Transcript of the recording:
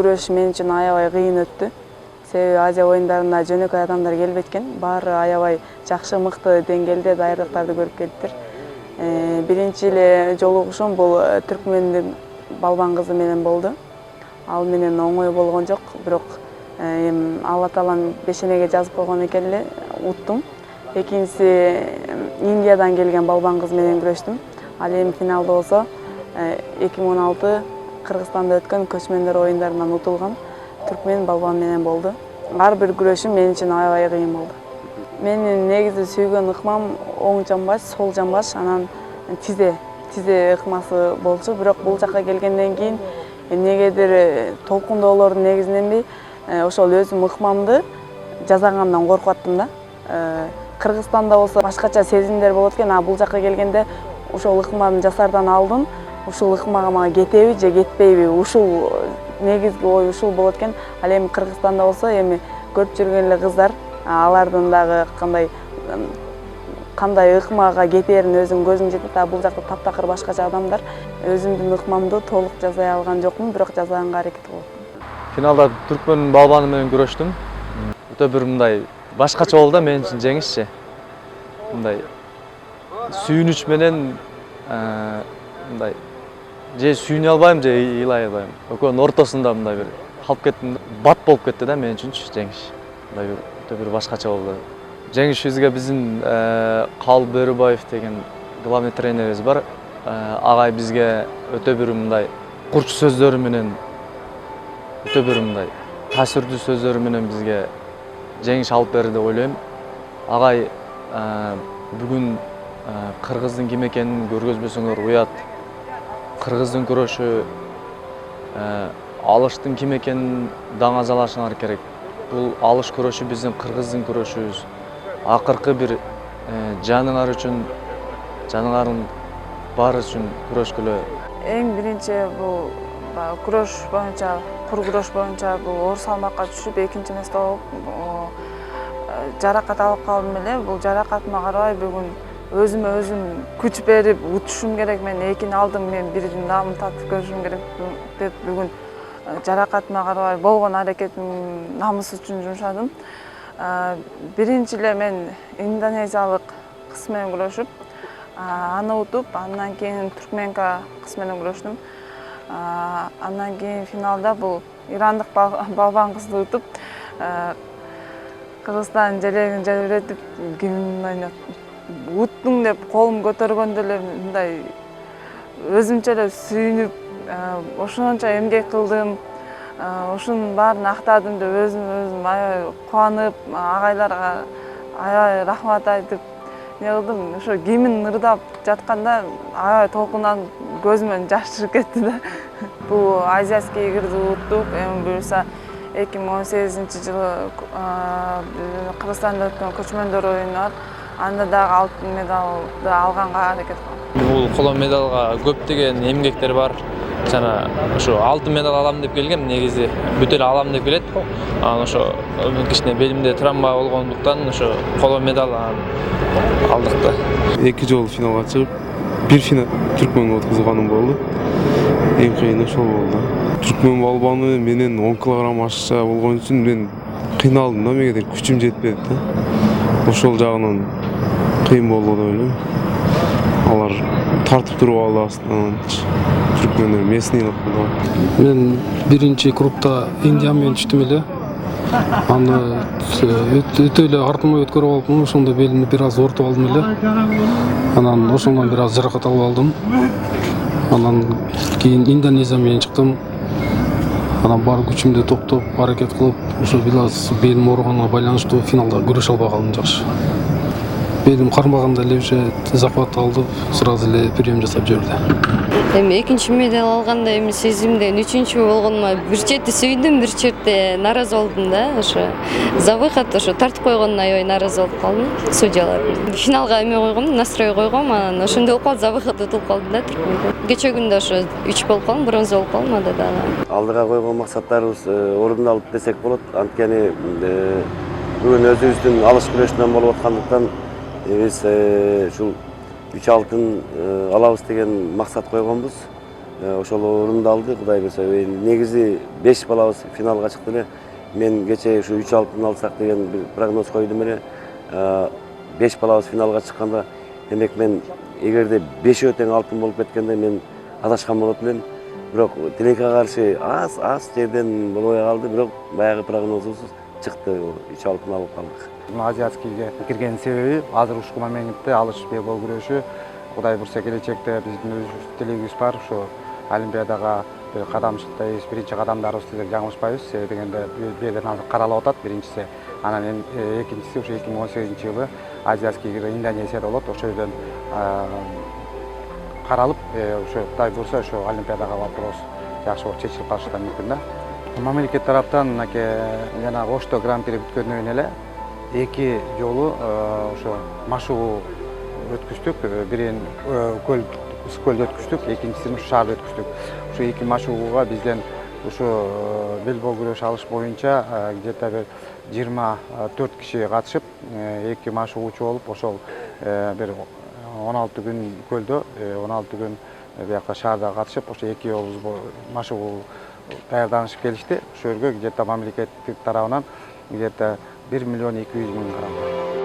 күрөш мен үчүн аябай кыйын өттү. Себеби Азия оюндарына жөнөкөй адамдар келбей экен. Баары аябай жакшы, мыкты деңгээлде даярдыктарды көрүп келиптир. Биринчи эле жолугушуум бул түркмендин балбан кызы менен болду. Ал менен оңой болгон жок, бирок Алла Таалам бешенеге жазып койгон экен эле, уттум. Экинчиси Индиядан келген балбан кыз менен күрөштүм. Ал эми финалда болсо 2016 Кыргызстанда өткөн көчмөндөр оюндарынан утулган түркмен балбан менен болду. Ар бир күрөшүм мен үчүн аябай кыйын болду. Менин негизи сүйгөн ыкмам оң жамбаш, сол жамбаш, анан тизе ыкмасы болчу. Бирок бул жакка келгенден кийин эмнегедир толкундоолордун негизиненби ошол өзүм ыкмамды жасагандан коркуп аттым да. Кыргызстанда болсо башкача сезимдер болот экен, а бул жакка келгенде ошол ыкмамды жасардан алдын ушул ыкмагыма кетеби же кетпейби, ушул негизги ой ушул болот экен. Ал эми Кыргызстанда болсо эми көрүп жүргөн эле кыздар, алардын дагы кандай ыкмага кетерин өзүң көзүң жетет. А бул жакта таптакыр башкача адамдар. Өзүмдүн ыкмамды толук жасай алган жокмун, бирок жасаганга аракет кылып аттым. Финалда түркмөн балбаны менен күрөштүм. Өтө бир мындай башкача болду да мен үчүн жеңишчи. Мындай сүйүнүч менен мындай же сүйүнө албайм, же ыйлай албайм. Экөөнүн ортосунда мындай бир калып кеттим. Бат болуп кетти да мен үчүнчү жеңиш. Мындай бир өтө бир башкача болду. Жеңишибизге биздин Калып Бөрүбаев деген главный тренерибиз бар. Агай бизге өтө бир мындай курч сөздөрү менен, өтө бир мындай таасирдүү сөздөрү менен бизге жеңиш алып берди деп ойлойм. Агай бүгүн кыргыздын ким экенин көргөзбөсөңөр уят. Кыргыздын күрөшү, алыштын ким экенин даңазалашыңар керек. Бул алыш күрөшү биздин кыргыздын күрөшүбүз. Акыркы бир жаныңар үчүн, жаныңардын баары үчүн күрөшкүлө. Эң биринчи бул күрөш боюнча, кур күрөш боюнча бул оор салмакка түшүп, экинчи месте болуп жаракат алып калдым эле. Бул жаракатыма карабай бүгүн өзүмө өзүм күч берип утушум керек. Мен экини алдым, мен биринин наамын татып көрүшүм керек деп бүгүн жаракатыма карабай болгон аракетим намыс үчүн жумшадым. Биринчи эле мен индонезиялык кыз менен күрөшүп, аны утуп, андан кийин түркменка кыз менен күрөштүм. Андан кийин финалда бул ирандык балбан кызды утуп, Кыргызстан желегин желбиретип, гимн ойноп, уттуң деп колум көтөргөндө эле мындай өзүмчө эле сүйүнүп, ошончо эмгек кылдым, ушунун баарын актадым деп өзүм аябай кубанып, агайларга аябай рахмат айтып, не кылдым. Ошо гимн ырдап жатканда аябай толкундан көзүмөн жаш чыгып кетти да. Бул азияский игрди уттук. Эми буюрса 2018-жылы Кыргызстанда өткөн көчмөндөр оюну бар. Анда дагы алтын медалды алганга аракет кылам. Бул коло медалга көптөгөн эмгектер бар. Жана ошо алтын медал алам деп келгем, негизи бүт эле алам деп келет. Анан ошо кичине белимде травма болгондуктан ошо коло медал алдык да. 2 жолу финалга чыгып, бир финал түркмөнгө өткөзгөнүм болду. Эң кыйыны ошол болду. Түркмен балбаны менен 10 кг ашыкча болгон үчүн мен кыйналдым да, мегедир күчүм жетпеди да. Ошол жагынан кыйын болду деп ойлойм. Алар тартып туруп алды астынан. Түркмөндөр местный кылды. Мен биринчи кругта Индия менен түштүм эле. Аны өтө эле артыма өткөрүп алыпмын, ошондо белимди бир аз ортуп алдым эле. Анан ошондон бир аз жаракат алып алдым. Анан кийин Индонезия менен чыктым. Анан бар күчүмдү топтоп, аракет кылып, ошо бир аз белим ооруганга байланыштуу финалда күрөшө албай калдым жакшы. Белим кармаганда эле уже захват алып, сразу эле прием жасап жиберди. Эми экинчи медаль алганда эми сезимден үчүнчү болгонума бир чети сүйдүм, бир чети нааразы болдум да. Ошо за выход ошо тартып койгонуна аябай нааразы болуп калдым судьяларга. Финалга эме койгом, настрой койгом, анан ошондой болуп калды, за выход утулуп калдым да түркмөнгө. Кечээ күндө ошо 3 болуп калдым, бронза болуп калдым анда дагы. Алдыга койгон максаттарыбыз орундалды десек болот. Анткени бүгүн өзүбүздүн алыш күрөшүнөн болуп аткандыктан биз ушул 3 алтын алабыз деген максат койгонбуз. ошол орунду алды Кудай буйрса. Негизи 5 балабыз финалга чыкты эле. Мен кече ушу 3 алтын алсак деген бир прогноз койдум эле. 5 балабыз финалга чыкканда, демек мен эгерде 5 тең алтын болуп кеткенде мен адашкан болот элем. Бирок тилекке каршы аз жерден болбой калды, бирок баягы прогнозубуз чыкты, 3 алтын алып калдык. Азиатскийге кирген себеби азыр ушул моментте алыш бейбол күрөшү. Кудай буйрса келечекте биздин өз тилегибиз бар, ушу Олимпиадага бир кадамчыктайбыз, биринчи кадамдарыбызды деп жаңылышпайбыз. Себеби дегенде бирден азыр каралып атат биринчиси. Анан экинчиси ушу 2018-жылы Азиатскийге Индонезияда болот. Ошол жерден каралып, ушу Кудай буйрса ушу Олимпиадага вопрос жакшы болуп чечилип калышы да мүмкүн да. Мамлекет тараптан жана Ошто гран-при бүткөндөн кийин эле 2 жолу ошо машыгуу өткүздүк. Бирин көлдө өткүздүк, экинчисин шаарда өткүздүк. Ушу 2 машыгууга бизден ушу бейсбол күрөшү алыш боюнча где-то бир 24 киши катышып, 2 машыгуучу болуп, ошол бир 16 күн көлдө, 16 күн биякта шаарда катышып, ошо 2 жолубуз машыгуу даярданышып келишти. Ошол жерге где-то мамлекеттик тарабынан где-то 1 миллион 200 миң каралды.